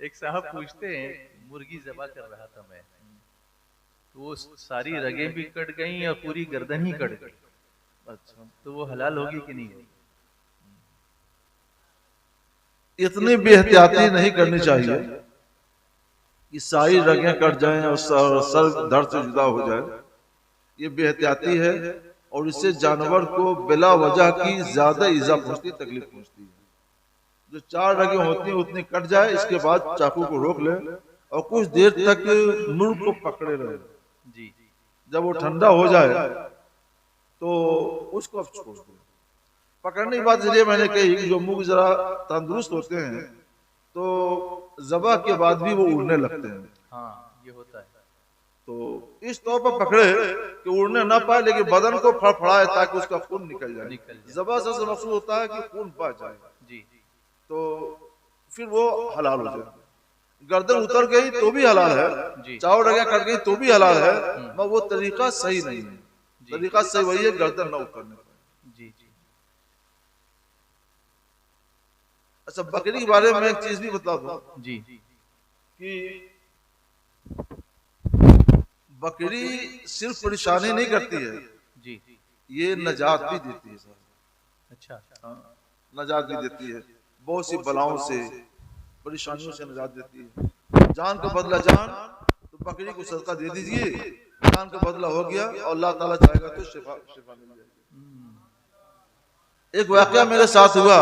एक साहब पूछते हैं, मुर्गी ज़बह कर रहा था मैं, तो वो सारी रगें भी कट गई और पूरी गर्दन ही कट गई। अच्छा, तो वो हलाल होगी कि नहीं होगी? इतनी बेहतियाती नहीं करनी चाहिए कि सारी रगें कट जाएं और सर धड़ से जुदा हो जाए। ये बेहतियाती है और इससे जानवर को बिला वजह की ज्यादा ईजा पहुंचती है, तकलीफ पहुंचती है। जो 4 रगें होती हैं उतनी कट जाए, इसके बाद चाकू को रोक ले और कुछ देर तक मुर्ग को पकड़े रहे। जी। जब वो ठंडा हो जाए तो उसको अब छोड़ दो। पकड़ने की बात इसलिए मैंने कही कि जो मुर्ग जरा तंदुरुस्त होते हैं तो जबह के बाद भी वो उड़ने लगते हैं। हाँ, ये होता है। तो इस तौर पर पकड़े कि उड़ने ना पाए लेकिन बदन को फड़फड़ाए ताकि उसका खून निकल जाए। निकल जाए। जबह से मकसूद होता है कि खून बह जाए, जी। तो फिर वो हलाल हो जाए। गर्दन उतर गई तो भी हलाल है, जी। चावल रगें कट गई तो भी हलाल है, मगर वो हम्म। तरीका सही नहीं है। जी। तरीका सही वही है, गर्दन न उतरने पाए। जी जी। अच्छा, बकरी के बारे में एक चीज भी बता दूं जी। कि बकरी सिर्फ परेशानी नहीं करती है, जी। ये नजात भी देती है सर। अच्छा। हाँ, नजात भी देती है, बहुत सी बलाओं से, परेशानियों से नजात देती है। जान का बदला जान, तो बकरी को सदका दे दीजिए, जान का बदला हो गया और अल्लाह ताला चाहेगा तो शिफा शिफा मिल जाएगी। एक वाकया मेरे साथ हुआ,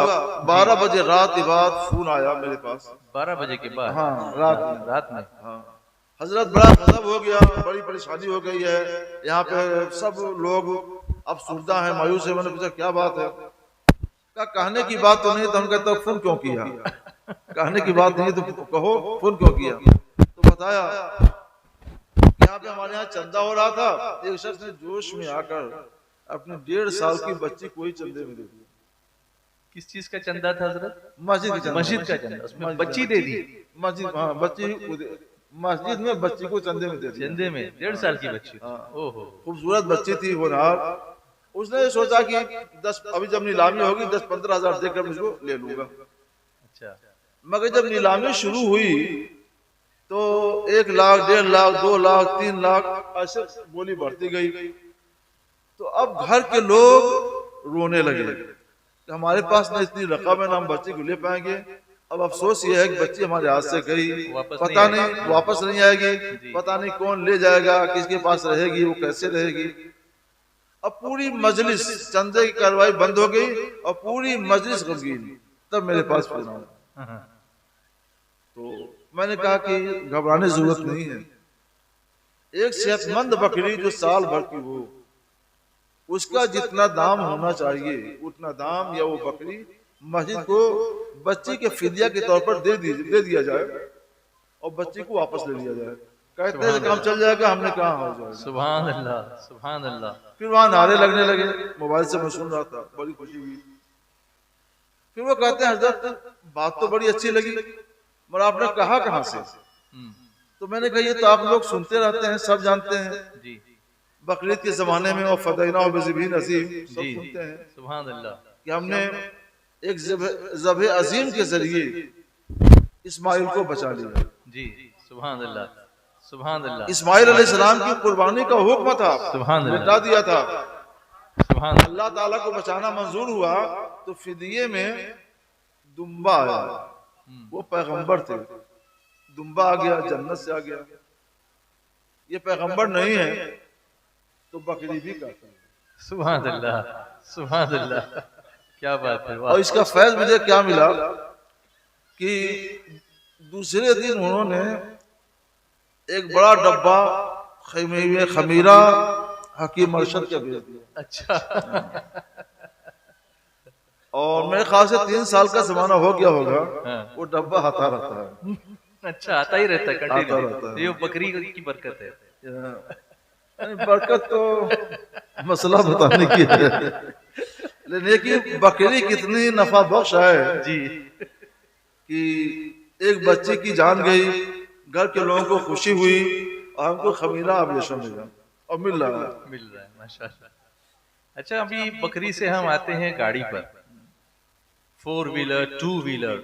12 बजे रात के बाद फोन आया मेरे पास। 12 बजे के बाद? हाँ, रात में। रात में? हाँ, हजरत बड़ा गजब हो गया, बड़ी परेशानी हो गई है यहाँ पे, सब लोग अब सुरदा है, मायूस है। मैंने पूछा क्या बात है? क्या कहने की बात तो नहीं, तो हम कहते हो फोन क्यों किया? कहने की बात नहीं तो कहो फोन क्यों किया? तो बताया यहाँ पे हमारे यहाँ चंदा हो रहा था, एक शख्स ने जोश में आकर अपनी 1.5 साल की बच्ची को ही चंदे में दे दिया। किस चीज का चंदा था हजरत? मस्जिद की चंदा। मस्जिद का चंदा, उसमें बच्ची दे दी? मस्जिद, हाँ, बच्ची मस्जिद में बच्ची को चंदे में दे दिया। चंदे में 1.5 साल की बच्ची? हाँ, ओहो। खूबसूरत बच्ची थी होनहार। उसने सोचा कि 10, अभी जब नीलामी होगी 10-15 हजार देकर मुझको ले लूंगा। अच्छा। मगर जब नीलामी शुरू हुई तो 1 लाख, 1.5 लाख, 2 लाख, 3 लाख ऐसे बोली बढ़ती गई। तो अब घर के लोग रोने लगे कि हमारे पास न इतनी रकम है, ना हम बच्ची को ले पाएंगे। अब अफसोस ये है कि बच्ची हमारे हाथ से गई, पता नहीं वापस नहीं आएगी, पता नहीं कौन ले जाएगा, किसके पास रहेगी, वो कैसे रहेगी। अब पूरी मजलिस, चंदे की कार्रवाई बंद हो गई और पूरी मजलिस गमगीन। तब मेरे पास फोन आया, तो मैंने कहा कि घबराने की जरूरत नहीं है। एक सेहतमंद बकरी जो साल भर की हो, उसका जितना दाम होना चाहिए उतना दाम या वो बकरी मस्जिद को बच्ची के फिदिया के तौर पर दे दिया जाए और बच्ची को वापस ले लिया जाए। कहते हैं काम चल जाएगा, हमने कहा हो जाएगा। सुभान अल्लाह, सुभान अल्लाह। फिर वहां नारे लगने लगे, मोबाइल से मैं सुन रहा था, बड़ी खुशी हुई। फिर वो कहते हैं हजरत बात तो बड़ी अच्छी लगी, मगर आपने कहा कहां से? तो मैंने कहा ये तो आप लोग सुनते रहते हैं, सब जानते हैं, जी। बकरीद के जमाने में और फदैना और बिज़िबीन अजीम सब सुनते हैं सुभान अल्लाह कि हमने एक ज़बह अजीम के जरिए इस्माइल को बचा लिया। जी। सुभान अल्लाह, सुभान अल्लाह। इस्माइल अलैहिस्सलाम की कुर्बानी का हुक्म था, मिटा दिया था। सुभान अल्लाह ताला को बचाना मंजूर हुआ तो फिदिये में दुम्बा आया। वो पैगंबर थे, दुम्बा आ गया, जन्नत से आ गया। ये पैगंबर नहीं है तो बकरी भी काटता है। सुभान अल्लाह, सुभान अल्लाह। क्या बात है, और इसका फैज मुझे क्या मिला कि दूसरे दिन उन्होंने एक बड़ा डब्बा खमीरा हकीम अरशद के भेज दिया। अच्छा। और मेरे ख्याल से 3 साल का जमाना हो गया होगा, वो डब्बा आता रहता है। अच्छा, आता ही रहता है, आता रहता है। ये बकरी की बरकत है। बरकत तो मसला बताने की है, लेकिन बकरी कितनी नफा बख्श है जी कि एक बच्चे की जान गई, घर के लोगों को खुशी हुई और हमको खमीरा अभिलेशन मिला और मिल रहा है माशाल्लाह। अच्छा, अभी बकरी से हम आते हैं गाड़ी पर, 4 व्हीलर, 2 व्हीलर।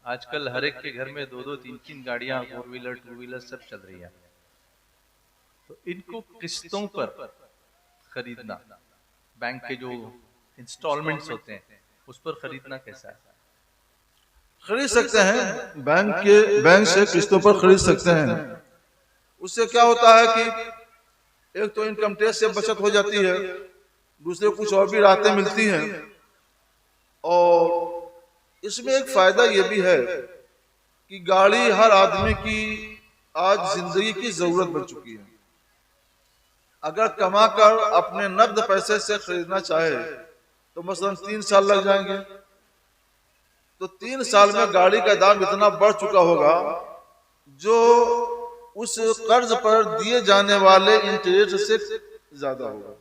आजकल हर एक के घर में 2-2 3-3 गाड़ियां, 4 व्हीलर 2 व्हीलर सब चल रही है। तो इनको किस्तों पर खरीदना, बैंक के जो इंस्टॉलमेंट्स होते हैं उस पर खरीदना कैसा है? खरीद सकते हैं, बैंक से किस्तों पर खरीद सकते हैं। उससे क्या होता है कि एक तो इनकम टैक्स से बचत हो जाती है, दूसरे कुछ और भी राहतें मिलती हैं, और इसमें एक फायदा यह भी है कि गाड़ी हर आदमी की आज जिंदगी की जरूरत बन चुकी है। अगर कमाकर अपने नकद पैसे से खरीदना चाहे तो मसलन 3 साल लग जाएंगे, तो 3 साल में गाड़ी का दाम इतना बढ़ चुका होगा जो उस कर्ज पर दिए जाने वाले इंटरेस्ट से ज्यादा होगा।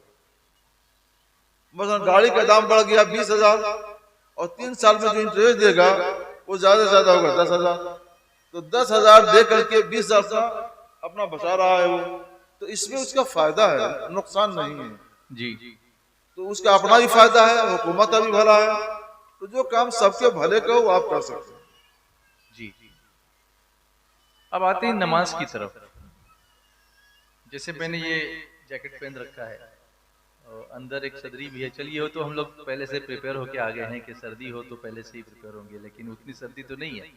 मसलन गाड़ी का दाम बढ़ गया 20,000 और 3 साल में जो इंटरेस्ट देगा वो ज्यादा से ज्यादा होगा 10,000, तो 10,000 दे करके 20,000 का अपना बचा रहा है वो, तो इसमें उसका फायदा है, नुकसान नहीं है जी। तो उसका अपना ही फायदा है, हुकूमत का भी भला है, तो जो काम सबके भले का वो आप कर सकते हैं जी। अब आते हैं नमाज की तरफ। जैसे मैंने ये जैकेट पहन रखा है और अंदर एक सदरी भी है। चलिए वो तो हम लोग पहले से प्रिपेयर होके आ गए हैं कि सर्दी हो तो पहले से ही प्रिपेयर होंगे, लेकिन उतनी सर्दी तो नहीं है।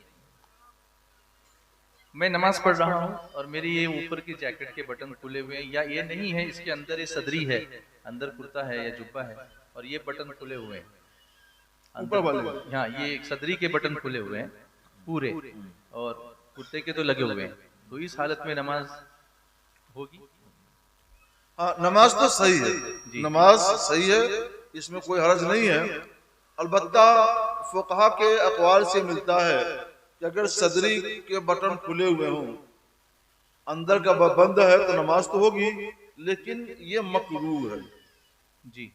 मैं नमाज पढ़ रहा हूँ और मेरी ये ऊपर की जैकेट के बटन खुले हुए हैं, या ये नहीं है, इसके अंदर ये सदरी है, अंदर कुर्ता है या जुब्बा है और ये बटन खुले हुए हैं ऊपर वाले। हाँ, ये सदरी के बटन खुले हुए हैं पूरे और कुर्ते के तो लगे हुए हैं, तो इस हालत में नमाज होगी? हाँ, नमाज तो सही है, नमाज सही है, इसमें कोई हर्ज नहीं है। अलबत्ता फुकहा के अक़वाल से मिलता है कि अगर सदरी के बटन खुले हुए हों, अंदर का बंद है तो नमाज तो होगी, लेकिन ये मकरूह है जी,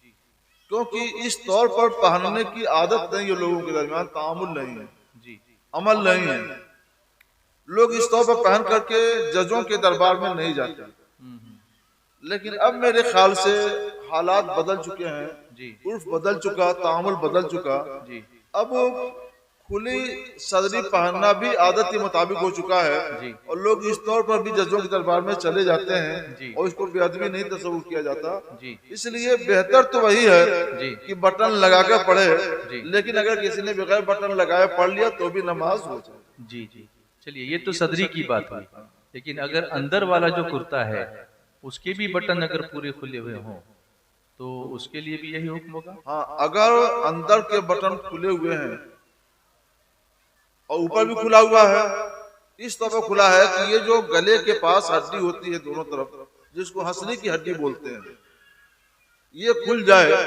क्योंकि इस तौर पर पहनने की आदत नहीं है लोगों के दरमियान, तामुल नहीं है जी, अमल नहीं है। लोग इस तौर पर पहन करके जजों के दरबार में नहीं जाते, लेकिन अब मेरे ख्याल से हालात बदल चुके हैं जी, उर्फ बदल चुका, तामुल बदल चुका जी, अब खुली सदरी पहनना भी आदत के मुताबिक हो चुका है जी, और लोग इस तौर पर भी जजों के दरबार में चले जाते हैं जी, और इसको बेअदबी नहीं तस्वुर किया जाता। जी, इसलिए बेहतर तो वही है जी, कि बटन लगाकर पढ़े, जी, लेकिन अगर किसी ने बगैर बटन लगाए पढ़ लिया तो भी नमाज हो जाए। जी, जी। चलिए ये तो सदरी की बात हुई, लेकिन अगर अंदर वाला जो कुर्ता है उसके भी बटन अगर पूरे खुले हुए हों तो उसके लिए भी यही हुक्म होगा? हाँ, अगर अंदर के बटन खुले हुए हैं और ऊपर भी खुला हुआ है, इस तरह खुला है कि ये जो गले के पास हड्डी होती है दोनों तरफ, जिसको हंसने की हड्डी बोलते हैं, ये खुल जाए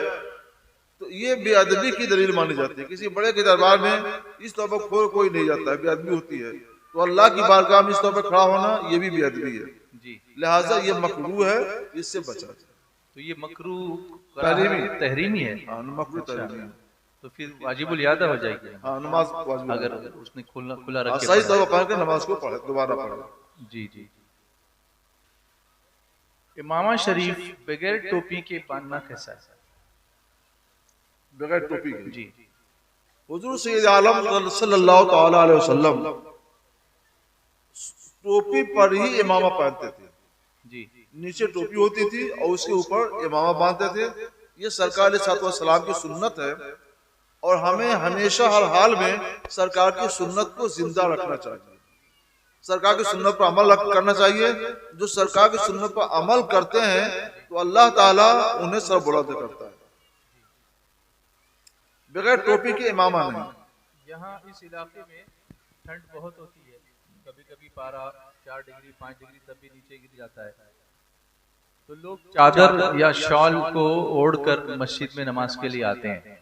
तो ये बेअदबी की दलील मानी जाती है। किसी बड़े के दरबार में इस तरह खोल कोई नहीं जाता है, बेअदबी होती है, तो अल्लाह की बारगाह में इस तरह खड़ा होना ये भी बेअदबी है जी, लिहाजा ये मकरूह है, इससे बचा जाए। तो ये मकरूह तहरीमी है। हाँ, मकरूह अच्छा, तहरीमी है। तो फिर वाजिबुल यादा हो जाएगी हाँ, नमाज वाजिब अगर उसने खुला रख के सही पढ़ा। तरह पढ़ के नमाज को पढ़े, दोबारा पढ़े। जी, जी। इमामा शरीफ बगैर टोपी के पहनना कैसा है? बगैर टोपी के जी, हुजूर सैयद आलम सल्लल्लाहु तआला अलैहि वसल्लम टोपी पर ही इमामा पहनते थे। जी, नीचे टोपी होती थी और उसके ऊपर इमामा बांधते थे। ये सरकार अलैहिस्सलाम की सुन्नत है और हमें हमेशा हर हाल में सरकार की सुन्नत को जिंदा रखना चाहिए, सरकार की सुन्नत पर अमल करना चाहिए। जो सरकार की सुन्नत पर अमल करते हैं तो अल्लाह ताला उन्हें सरबुलंद करता है। बगैर टोपी के इमामा नहीं। यहाँ इस इलाके में ठंड बहुत होती है, कभी कभी पारा 4 डिग्री 5 डिग्री तब भी नीचे गिर जाता है, तो लोग चादर या शॉल को ओढ़कर मस्जिद में नमाज के लिए आते हैं।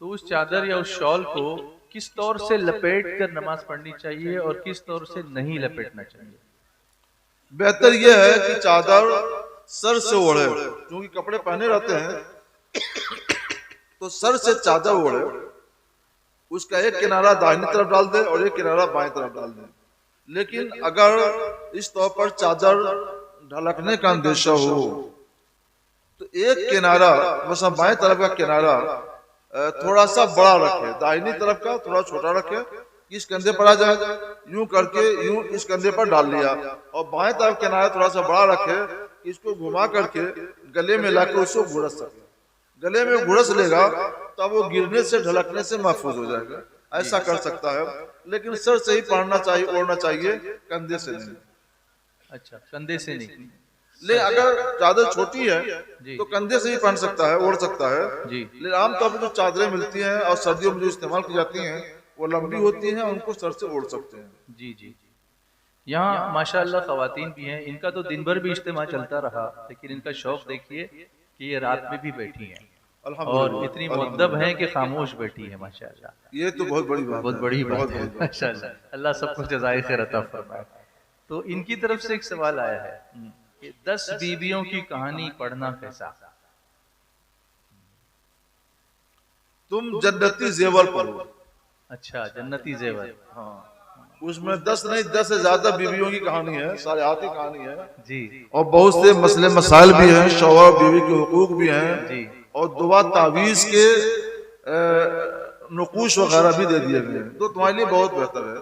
तो उस चादर या उस शॉल को किस तौर से लपेट कर नमाज पढ़नी चाहिए और किस तौर से नहीं लपेटना चाहिए? बेहतर यह है कि चादर सर से ओढ़े, क्योंकि कपड़े पहने रहते हैं तो सर से चादर ओढ़े, उसका एक किनारा दाहिनी तरफ डाल दे और एक किनारा बाएं तरफ डाल दे। लेकिन अगर इस तौर पर चादर ढलकने का अंदेशा हो तो एक किनारा, मतलब बाएं तरफ का किनारा थोड़ा सा बड़ा रखे, दाहिनी तरफ का थोड़ा छोटा रखे इस कंधे पर आ जाए, यूं करके यूं इस कंधे पर डाल लिया और बाएं तरफ किनारा थोड़ा सा बड़ा रखे, इसको घुमा करके गले में लाकर उसको घुड़स सके। गले में घुड़स लेगा तब वो गिरने से ढलकने से महफूज हो जाएगा। ऐसा कर सकता है, लेकिन सर से ही पहनना चाहिए, ओढ़ना चाहिए, कंधे से नहीं। अच्छा, कंधे से नहीं। ले अगर चादर छोटी है तो कंधे से ही पहन सकता है, ओढ़ सकता है जी। लेकिन आमतौर पर जो चादरें मिलती हैं और सर्दियों में जो इस्तेमाल की जाती हैं वो लंबी होती हैं, उनको सर से ओढ़ सकते हैं। जी जी। यहाँ माशाअल्लाह ख़वातीन भी हैं, इनका तो दिन भर भी इज्तिमा चलता रहा, लेकिन इनका शौक देखिए कि ये रात में भी बैठी हैं और इतनी मुअद्दब हैं कि खामोश बैठी है। माशाअल्लाह, ये तो बहुत बड़ी बात, बहुत बड़ी बात है माशाअल्लाह। अल्लाह सबको जज़ाए खैर अता फरमाए। तो इनकी तरफ से एक सवाल आया है कि 10 बीवियों की कहानी पढ़ना कैसा? तुम जन्नती जेवर पढ़ो। अच्छा, जन्नती जेवर। हाँ, उसमें 10 नहीं 10 से ज्यादा बीवियों की कहानी है, सालिहाती कहानी है जी, और बहुत से मसले मसाइल भी हैं, शौहर बीवी के हुकूक भी हैं जी, और दुआ तावीज के नुकूश वगैरह भी दे दिए गए हैं। तो तुम्हारे लिए बहुत बेहतर है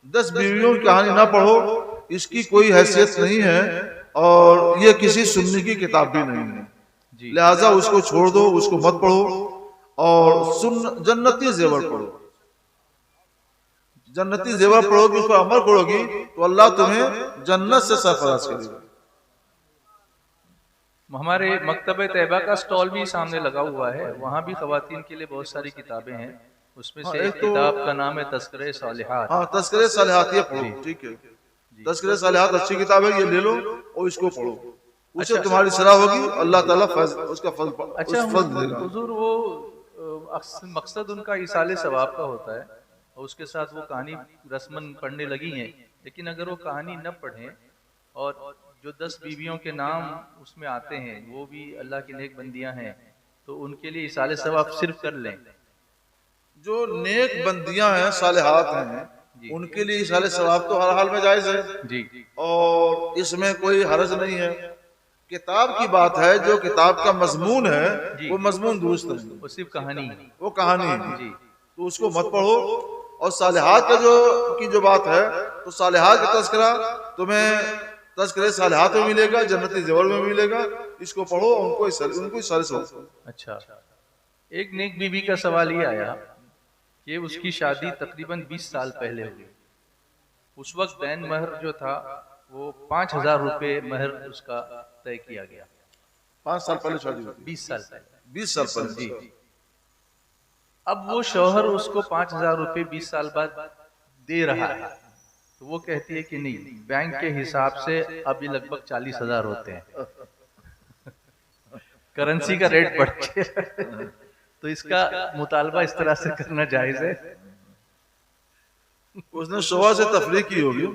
10 बीवियों की कहानी ना पढ़ो, इसकी कोई हैसियत नहीं है और ये किसी सुन्नी की किताब भी नहीं है, लिहाजा उसको छोड़ दो, उसको मत पढ़ो और जन्नती जेवर पढ़ो। जन्नती जेवर पढ़ोगी, उस पर अमल करोगी तो अल्लाह तुम्हें जन्नत से सरफराज करेगा। हमारे मकतबे तैयबा का स्टॉल भी सामने लगा हुआ है, वहाँ भी ख़वातीन के लिए बहुत सारी किताबें हैं। उसमें से एक किताब का नाम है तज़किरे सालिहात। हाँ, तज़किरे सालिहात ये पढ़ो, ठीक है। तज़किरे सालिहात अच्छी किताब है, ये ले लो और इसको पढ़ो, उससे तुम्हारी सलाह होगी, अल्लाह ताला उसका फल देगा। हुजूर, वो मकसद उनका इसाले सवाब का होता है और उसके साथ वो कहानी रस्मन पढ़ने लगी हैं, लेकिन अगर वो कहानी न पढ़ें और जो 10 बीवियों के नाम उसमें आते हैं वो भी अल्लाह की नेक बंदियां हैं, तो उनके लिए इसाले सवाब सिर्फ कर लें। जो नेक बंदियां हैं, सालिहात हैं, उनके लिए इसाले सवाब तो हर हाल में जायज है जी, और इसमें कोई हर्ज नहीं है। किताब की बात है, जो किताब का मजमून है वो मजमून दुरुस्त नहीं, वो सिर्फ कहानी, वो कहानी है जी, तो उसको मत पढ़ो। और सालिहात का जो बात है, तो सालिहात का तज़किरा तुम्हें तज़किरे सालिहात में मिलेगा, जन्नती जेवर में मिलेगा, इसको पढ़ो, उनको सारे सवाब। अच्छा, एक नेक बीवी का सवाल ये आया कि उसकी शादी तकरीबन 20 साल पहले हुई। उस वक्त बैन महर जो था वो 5,000 रुपए महर उसका तय किया गया। 5 साल पहले शादी हुई? 20 साल पहले। 20 साल पहले जी। अब वो शौहर उसको 5,000 रुपए 20 साल बाद दे रहा है, तो वो कहती है कि नहीं, बैंक के हिसाब से अभी लगभग 40,000 होते हैं, करेंसी का रेट बढ़ के तो इसका मुतालबा इस तरह से करना जायज है? उसने शौहर से तफरीक की होगी,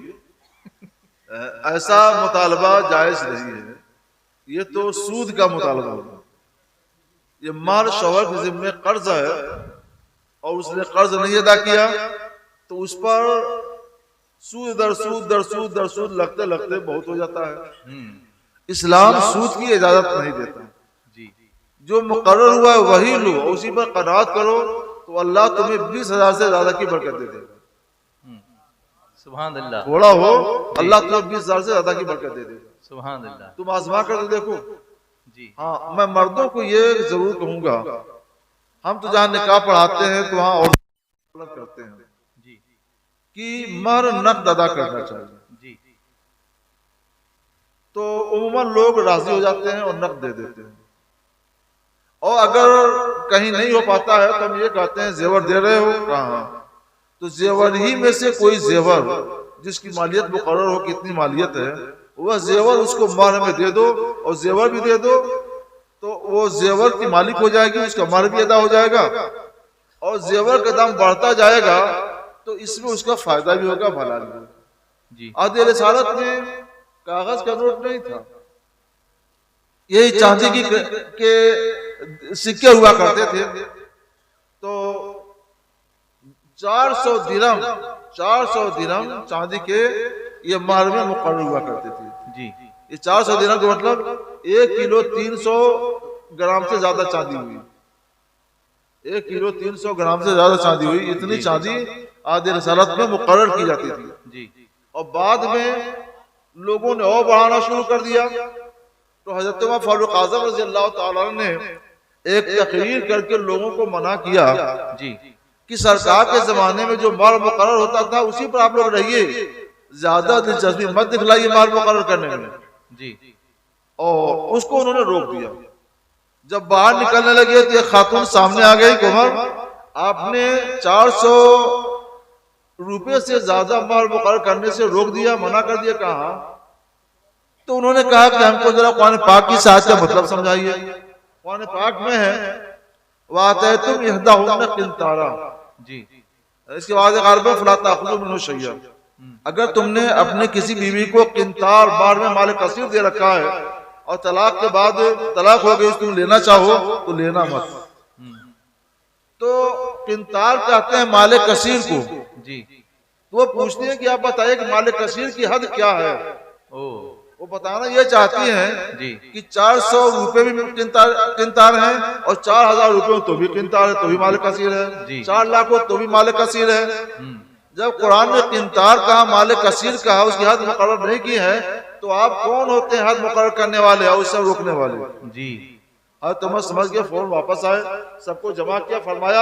ऐसा मुतालबा जायज नहीं है, ये तो सूद का मुतालबा होगा। ये माल शौहर के जिम्मे कर्ज है और उसने कर्ज नहीं अदा किया तो उस पर सूद दर सूद दर सूद दर सूद लगते लगते बहुत हो जाता है। इस्लाम सूद की इजाजत नहीं देता जी, जो मुकर्रर हुआ है वही लो, उसी पर कनात करो तो अल्लाह तुम्हें 20,000 से ज्यादा की बरकत दे देगा। सुभान अल्लाह। थोड़ा हो, अल्लाह तुम्हें 20,000 से ज्यादा की बरकत दे देगा। सुभान अल्लाह। तुम आजमा कर तो देखो जी। हाँ, मैं मर्दों को ये जरूर कहूंगा, हम तो जहाँ निकाह पढ़ाते हैं तो वहाँ और करते हैं जी कि महर नक़द अदा करना चाहिए जी, तो उम्मन लोग राजी हो जाते हैं और नक़द दे देते हैं। और अगर कहीं नहीं हो पाता है तो हम ये कहते हैं जेवर दे रहे हो कहाँ, तो जेवर ही में से कोई जेवर जिसकी मालियत मुकर्रर हो, कितनी मालियत है, वह जेवर उसको महर में दे दो और जेवर भी दे दो, तो वो जेवर की मालिक हो जाएगी, उसका महर भी अदा हो जाएगा और जेवर का दाम बढ़ता जाएगा, तो इसमें उसका फायदा भी होगा, भला भी होगा जी। आदि रिसालत में कागज का नोट नहीं था, यही चांदी के सिक्के हुआ करते थे, तो 400 दिरहम चांदी के ये महर में मुकर्रर हुआ करते थे जी। ये 400 दिरहम का मतलब 1 किलो 300 ग्राम से ज्यादा चांदी हुई, 1 किलो 300 ग्राम से ज्यादा चांदी हुई। इतनी चांदी आदि रसालत में मुकर्रर की जाती थी जी। और बाद में लोगों ने और बढ़ाना शुरू कर दिया। तो हजरत उमर फारूक आजम रज़ी अल्लाह ताला ने एक तकरीर करके लोगों को मना किया जी कि सरकार के जमाने में जो माल मुकर्रर होता था उसी पर आप लोग रहिए, ज्यादा दिलचस्पी मत दिखलाइए माल मुकर्रर करने में जी। और उसको उन्होंने रोक दिया। जब बाहर निकलने लगे तो एक खातून सामने आ गई, उमर आपने 400 रुपए से ज्यादा माल मुकर्रर करने से रोक दिया, मना कर दिया। कहा तो उन्होंने कहा कि हमको जरा कुरान पाक की साथ का मतलब समझाइए। कुरान पाक में है वाते तुम इहदाहुन्ना किंतारा जी। इसके बाद अरबा फला ताखुज़ू मिन्हु शैय्या, अगर तुमने अपने किसी बीवी को किंतार बार में माल कसीर दे रखा है और तलाक के बाद तलाक हो गई, तुम लेना चाहो तो लेना मत। तो किंतार कहते हैं माल कसीर को जी। तो वो पूछती है कि आप बताइए कि माल कसीर की हद क्या है। वो बताना ये चाहती हैं जी कि 400 रुपए भी किंतार हैं और 4000 रुपए तो भी किंतार है, तो भी माल कसीर है, 4 लाख हो तो भी माल कसीर है। जब कुरान ने किंतार कहा, माल कसीर कहा, उसकी हद मुकर्रर नहीं की है, तो आप कौन होते हैं हद मुकर्रर करने वाले और उससे रोकने वाले जी। तुम समझ गए, फौरन वापस आए, सबको जमा किया, फरमाया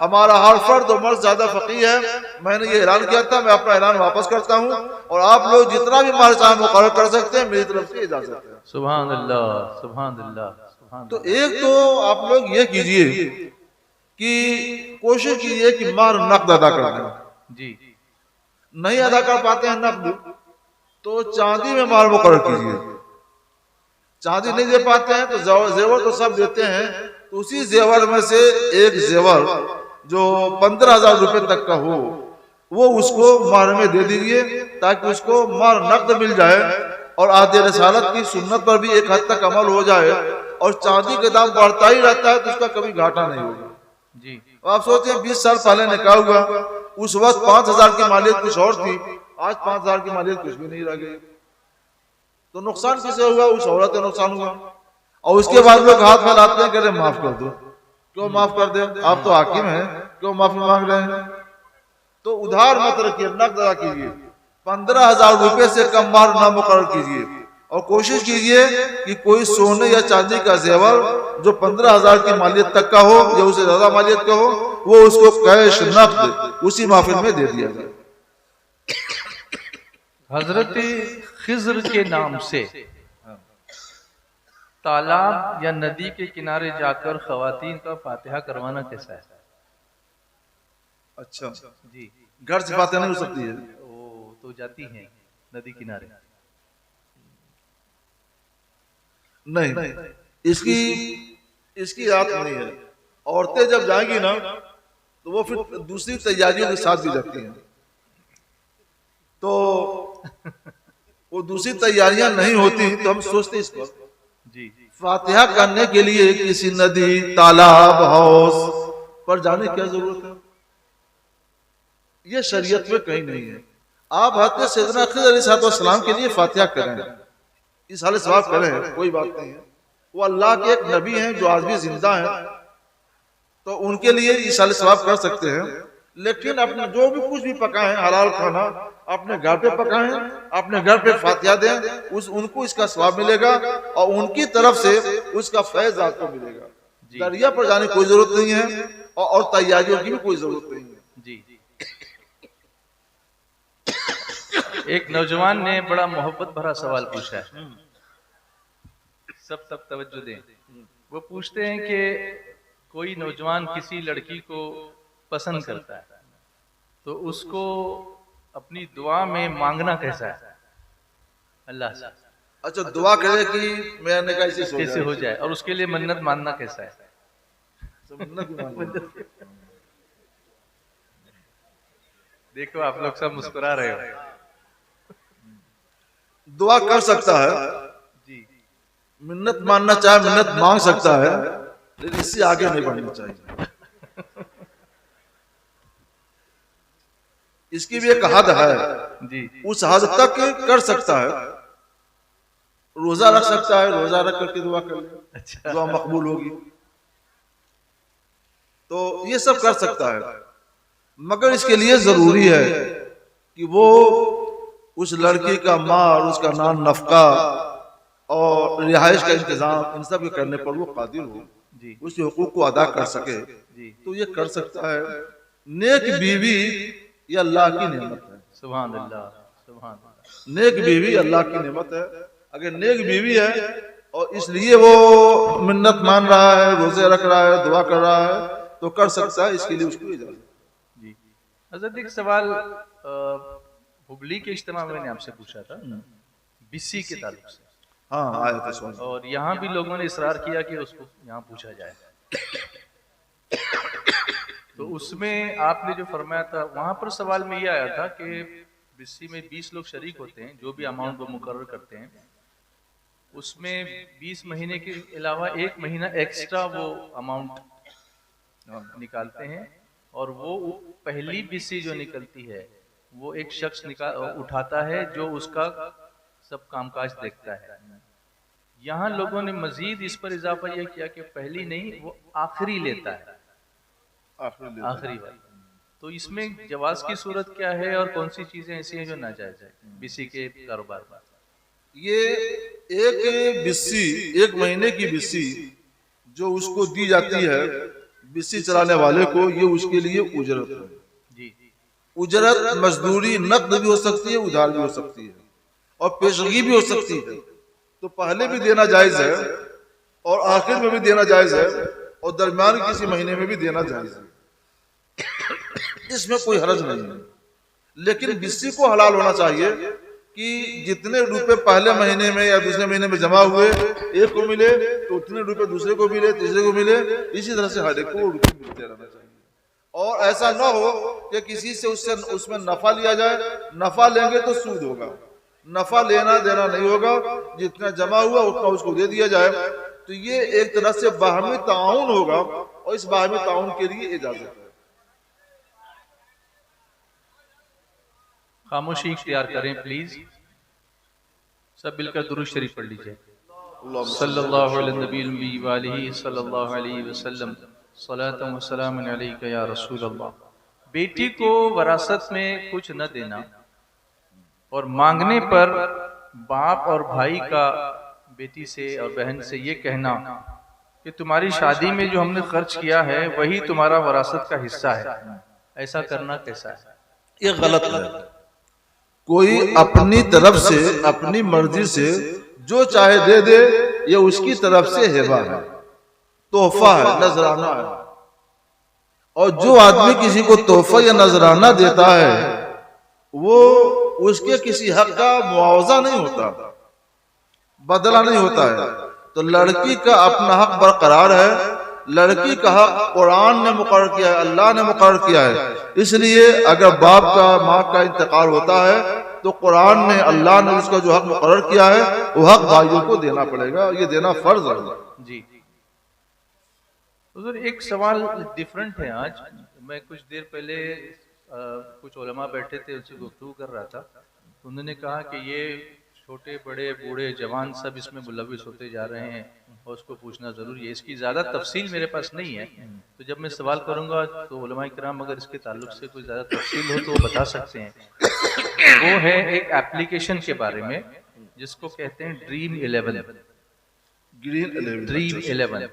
हमारा हर फर्द और मर्द ज्यादा फकीह है, मैंने ये ऐलान किया था, मैं अपना ऐलान वापस करता हूँ और आप लोग जितना भी माल चाहे मुकर्रर कर सकते हैं, मेरी तरफ से इजाजत है। सुभान अल्लाह, सुभान अल्लाह, सुभान। तो एक तो आप लोग ये कीजिए कि कोशिश कीजिए कि मार नकद अदा कर दें जी। नहीं अदा कर पाते हैं नकद तो चांदी में माल मुकर्रर कीजिए। चांदी नहीं दे पाते हैं तो जेवर तो सब देते हैं, तो उसी जेवर में से एक जेवर जो 15,000 रुपए तक का हो वो उसको मार में दे दीजिए ताकि उसको मार नकद मिल जाए और आदे रसालत की सुन्नत पर भी एक हद तक अमल हो जाए और चांदी का दाम बढ़ता ही रहता है तो उसका कभी घाटा नहीं होगा जी। आप सोचें 20 साल पहले निकाह हुआ, उस वक्त 5,000 की मालियत कुछ और थी, आज 5,000 की मालियत कुछ भी नहीं रह गई। तो नुकसान किसे हुआ? उस औरत का नुकसान हुआ। और उसके बाद लोग हाथ फैलाते हैं, कह रहे माफ कर दो। क्यों माफ कर दे? आप तो हाकिम हैं, क्यों माफी मांग रहे हैं? तो उधार मत रखिए, नकद अदा कीजिए। 15,000 रुपए से कम माल ना मुकर्रर कीजिए और कोशिश कीजिए कि कोई सोने या चांदी का जेवर जो 15,000 की मालियत तक का हो या उससे ज्यादा मालियत का हो, वो उसको कैश नकद उसी महफिल में दे दिया जाए। हजरत खिज्र के नाम से तालाब या नदी के किनारे जाकर खवातीन का फातिहा करवाना कैसा है? अच्छा जी। घर से फातिहा नहीं हो सकती है? ओ तो जाती हैं नदी किनारे? नहीं, इसकी याद नहीं है। औरतें जब जाएंगी ना तो वो फिर दूसरी तैयारियों के साथ भी जाती हैं, तो वो दूसरी तैयारियां नहीं होती तो हम सोचते इस पर जी फातिहा करने के लिए किसी नदी, तालाब, हाउस पर जाने की क्या जरूरत है? ये शरीयत में कहीं नहीं है। आप हज़रत सैयदना खिज़र अलैहिस्सलाम के लिए फातिहा करें, इस हाल सवाब करें, कोई बात नहीं है। वो अल्लाह के एक नबी हैं जो आज भी जिंदा हैं, तो उनके लिए इस हाल सवाब कर सकते हैं। लेकिन अपने जो भी कुछ भी पकाएं हलाल खाना अपने घर पे पकाएं, अपने घर पे फातिहा दें, उनको इसका स्वाब मिलेगा और उनकी तरफ से उसका फैज आपको मिलेगा। दरिया पर जाने की कोई जरूरत नहीं है और तैयारियों की भी कोई जरूरत नहीं है जी। एक नौजवान ने बड़ा मोहब्बत भरा सवाल पूछा है, सब तक तवज्जो दें। वो पूछते हैं कि कोई नौजवान किसी लड़की को पसंद करता है तो उसको अपनी दुआ में मांगना कैसा है अल्लाह से? अच्छा, दुआ करे कि मैंने कैसे हो जाए और उसके लिए मन्नत मानना कैसा है? देखो आप लोग सब मुस्कुरा रहे हो। दुआ कर सकता है जी, मिन्नत मानना चाहे मिन्नत मांग सकता है, लेकिन इससे आगे नहीं बढ़ना चाहिए। इसकी भी एक हद है जी, उस हद तक कर सकता है। रोजा रख सकता है, रोजा रख करके दुआ कर ले, अच्छा, दुआ मकबूल होगी। तो ये सब कर सकता है, मगर इसके लिए जरूरी है कि वो उस लड़की का माँ और उसका नाम नफका और रिहाइश का इंतजाम इन सब के करने पर वो कादिर हो, जी उसके हुकूक को अदा कर सके, जी तो ये कर सकता है। नेक बीवी ये अल्लाह की नेमत है। सुभान अल्लाह, सुभान अल्लाह। नेक बीवी अल्लाह की नेमत है। अगर नेक बीवी है और इसलिए वो मिन्नत मान रहा है, रोजे रख रहा है, दुआ कर रहा है, तो कर सकता है, इसके लिए उसको इजाजत। जी हजरत, एक सवाल हुबली के इज्तिमा में मैंने आपसे पूछा था बिस्सी के ताल्लुक से। हाँ आए थे सुन। और यहाँ भी लोगों ने इसरार किया कि उसको यहाँ पूछा जाए। तो उसमें आपने जो फरमाया था, वहां पर सवाल में ये आया था कि बिस्सी में 20 लोग शरीक होते हैं, जो भी अमाउंट वो मुकर्रर करते हैं, उसमें 20 महीने के अलावा 1 महीना एक्स्ट्रा वो अमाउंट निकालते हैं, और वो पहली बिस्सी जो निकलती है वो एक शख्स उठाता है जो उसका सब कामकाज देखता है। यहाँ लोगों ने मजीद इस पर इजाफा यह किया कि पहली नहीं, वो आखिरी लेता है, आखिरी वाली। तो इसमें जवाज की सूरत क्या है और कौन सी चीजें ऐसी हैं जो नाजायज है बिस्सी के कारोबार में? ये एक बिस्सी, 1 महीने की बिस्सी जो उसको दी जाती है बिस्सी चलाने वाले को, ये उसके लिए उजरत है। जी, उजरत मजदूरी नकद भी हो सकती है, उधार भी हो सकती है, और पेशगी भी हो सकती है। तो पहले भी देना जायज है और आखिर में भी देना जायज है और दरमियान किसी महीने में भी देना जायज है, इसमें कोई हरज नहीं है। लेकिन बिस्सी को हलाल होना चाहिए कि जितने रुपए पहले महीने में या दूसरे महीने में जमा हुए, एक को मिले तो उतने रुपए दूसरे को मिले, तीसरे को मिले, इसी तरह से हर एक को रुपए मिलते रहना चाहिए। और ऐसा ना हो कि किसी से उसमें नफा लिया जाए। नफा लेंगे तो सूद होगा, नफा लेना देना नहीं होगा। जितना जमा हुआ उतना उसको दे दिया जाए, तो ये एक तरह से बाहमी ताउन होगा, और इस बाहमी ताउन के लिए इजाजत है। खामोशी इख्तियार करें प्लीज, सब मिलकर दुरूद शरीफ पढ़ लीजिए। सल्लल्लाहु अलैहि वसल्लम, सलातम व सलामुन अलैका या रसूल अल्लाह। बेटी को वरासत में कुछ न देना और मांगने पर बाप और भाई का बेटी से और बहन से ये कहना कि तुम्हारी शादी में जो हमने खर्च किया है वही तुम्हारा वरासत का हिस्सा है, ऐसा करना कैसा है? ये गलत है। कोई अपनी तरफ से अपनी मर्जी से जो चाहे दे दे, ये उसकी तरफ से हिबा है, तोहफा है, नजराना है। और जो आदमी किसी को तोहफा या नजराना देता है वो उसके किसी हक का मुआवजा नहीं होता, बदला नहीं होता है। तो लड़की का अपना हक बरकरार है। लड़की का हक कुरान ने मुकर्रर किया है, अल्लाह ने मुकर्रर किया है। इसलिए अगर बाप का माँ का इंतकाल होता है तो कुरान ने, अल्लाह ने उसका जो हक मुकर्रर किया है वो हक भाइयों को देना पड़ेगा, ये देना फर्ज है। जी उधर एक सवाल डिफरेंट है। आज मैं कुछ देर पहले कुछ उलमा बैठे थे, उनसे गुफ्तगू कर रहा था। उन्होंने कहा कि ये छोटे बड़े बूढ़े जवान सब इसमें मुलविस होते जा रहे हैं और उसको पूछना जरूरी है। इसकी ज्यादा तफसील मेरे पास नहीं है, तो जब मैं सवाल करूंगा तो उलमा इकराम अगर इसके ताल्लुक से कोई ज्यादा तफसील हो तो वो बता सकते हैं। वो है एक एप्लीकेशन के बारे में जिसको कहते हैं ड्रीम 11। Green 11, dream 11